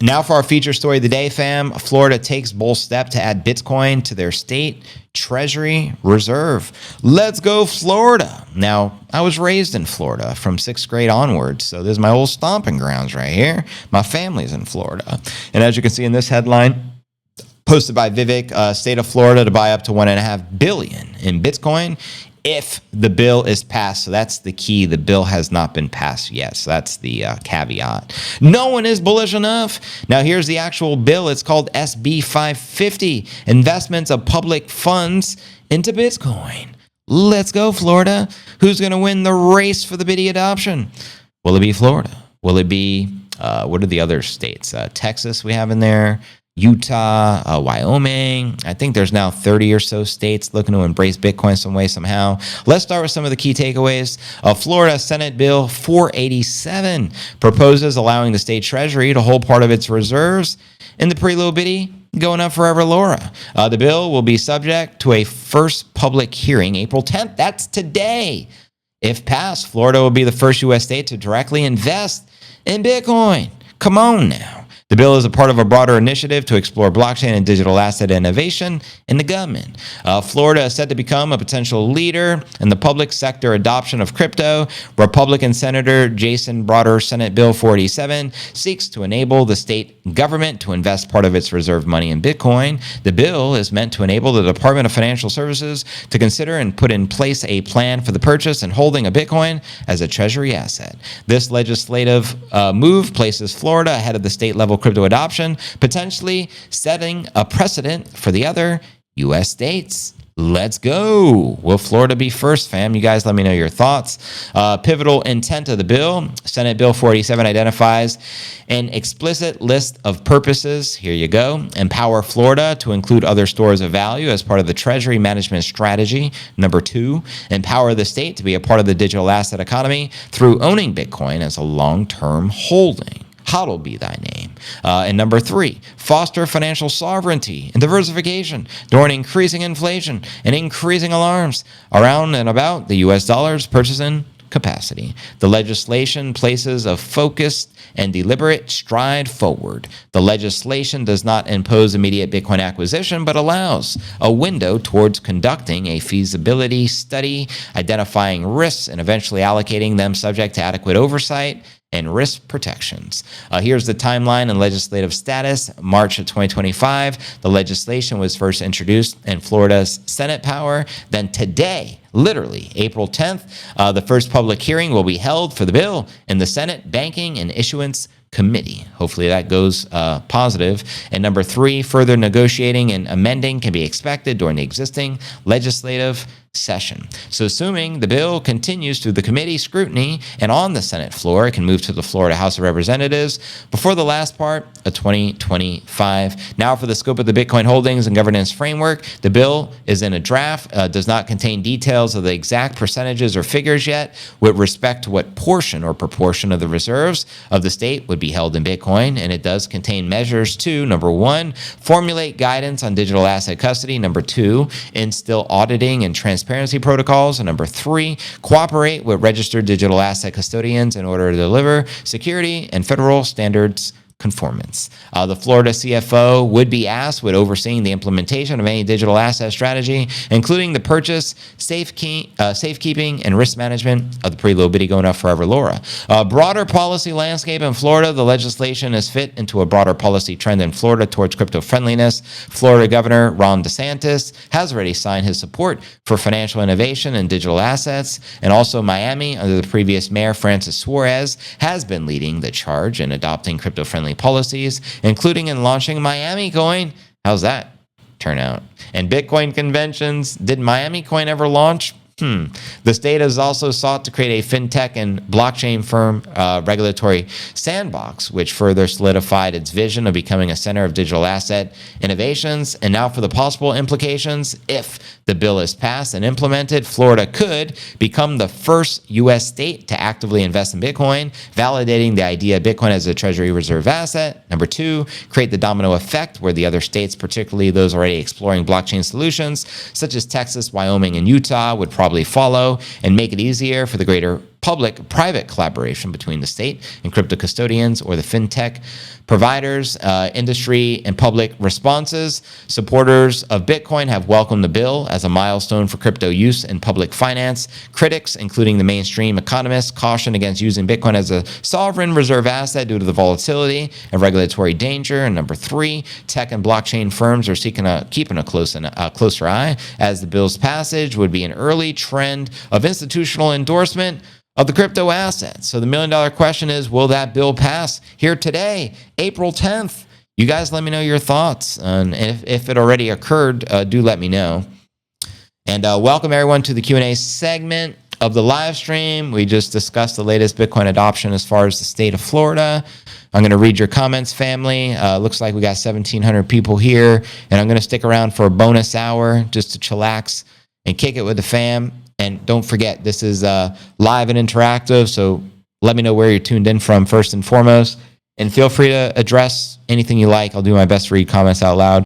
Now for our feature story of the day, fam. Florida takes bold step to add Bitcoin to their state treasury reserve. Let's go, Florida. Now, I was raised in Florida from 6th grade onwards, so this is my old stomping grounds right here. My family's in Florida. And as you can see in this headline, posted by Vivek, state of Florida to buy up to $1.5 billion in Bitcoin if the bill is passed. So that's the key. The bill has not been passed yet. So that's the caveat. No one is bullish enough. Now here's the actual bill. It's called SB 550, Investments of Public Funds into Bitcoin. Let's go, Florida. Who's going to win the race for the BIDI adoption? Will it be Florida? Will it be, what are the other states? Texas we have in there. Utah, Wyoming. I think there's now 30 or so states looking to embrace Bitcoin some way, somehow. Let's start with some of the key takeaways. Florida Senate Bill 487 proposes allowing the state treasury to hold part of its reserves in the preload BIDI going up forever, Laura. The bill will be subject to a first public hearing April 10th. That's today. If passed, Florida will be the first U.S. state to directly invest in Bitcoin. Come on now. The bill is a part of a broader initiative to explore blockchain and digital asset innovation in the government. Florida is set to become a potential leader in the public sector adoption of crypto. Republican Senator Jason Brodeur, Senate Bill 487, seeks to enable the state government to invest part of its reserve money in Bitcoin. The bill is meant to enable the Department of Financial Services to consider and put in place a plan for the purchase and holding of Bitcoin as a treasury asset. This legislative move places Florida ahead of the state level crypto adoption, potentially setting a precedent for the other U.S. states. Let's go. Will Florida be first, fam? You guys let me know your thoughts. Pivotal intent of the bill. Senate Bill 487 identifies an explicit list of purposes. Here you go. Empower Florida to include other stores of value as part of the Treasury management strategy. Number 2, empower the state to be a part of the digital asset economy through owning Bitcoin as a long-term holding. Hallowed be thy name. And number 3, foster financial sovereignty and diversification during increasing inflation and increasing alarms around and about the U.S. dollar's purchasing capacity. The legislation places a focused and deliberate stride forward. The legislation does not impose immediate Bitcoin acquisition, but allows a window towards conducting a feasibility study, identifying risks, and eventually allocating them subject to adequate oversight and risk protections. Here's the timeline and legislative status. March of 2025, the legislation was first introduced in Florida's Senate power. Then today, literally April 10th, the first public hearing will be held for the bill in the Senate Banking and Issuance Committee. Hopefully that goes positive. And number 3, further negotiating and amending can be expected during the existing legislative session. So assuming the bill continues through the committee scrutiny and on the Senate floor, it can move to the Florida House of Representatives before the last part of 2025. Now for the scope of the Bitcoin holdings and governance framework, the bill is in a draft, does not contain details of the exact percentages or figures yet with respect to what portion or proportion of the reserves of the state would be held in Bitcoin, and it does contain measures to, number 1, formulate guidance on digital asset custody, number 2, instill auditing and transparency protocols, and number 3, cooperate with registered digital asset custodians in order to deliver security and federal standards conformance. The Florida CFO would be asked with overseeing the implementation of any digital asset strategy, including the purchase, safekeeping, and risk management of the preload BIDI going up forever, Laura. Broader policy landscape in Florida. The legislation is fit into a broader policy trend in Florida towards crypto friendliness. Florida Governor Ron DeSantis has already signed his support for financial innovation and digital assets, and also Miami, under the previous mayor Francis Suarez, has been leading the charge in adopting crypto-friendly policies, including in launching Miami Coin. How's that turn out? And Bitcoin conventions. Did Miami Coin ever launch? The state has also sought to create a fintech and blockchain firm regulatory sandbox, which further solidified its vision of becoming a center of digital asset innovations. And now for the possible implications. If the bill is passed and implemented, Florida could become the first U.S. state to actively invest in Bitcoin, validating the idea of Bitcoin as a treasury reserve asset. Number 2, create the domino effect where the other states, particularly those already exploring blockchain solutions, such as Texas, Wyoming, and Utah, would probably follow and make it easier for the greater public-private collaboration between the state and crypto custodians or the fintech providers, industry, and public responses. Supporters of Bitcoin have welcomed the bill as a milestone for crypto use in public finance. Critics, including the mainstream economists, caution against using Bitcoin as a sovereign reserve asset due to the volatility and regulatory danger. And number 3, tech and blockchain firms are keeping a closer eye, as the bill's passage would be an early trend of institutional endorsement of the crypto assets. So the $1 million question is, will that bill pass here today, April 10th? You guys let me know your thoughts. And if it already occurred, do let me know. And welcome everyone to the Q&A segment of the live stream. We just discussed the latest Bitcoin adoption as far as the state of Florida. I'm going to read your comments, family. Looks like we got 1,700 people here. And I'm going to stick around for a bonus hour just to chillax and kick it with the fam. And don't forget, this is live and interactive, so let me know where you're tuned in from first and foremost. And feel free to address anything you like. I'll do my best to read comments out loud.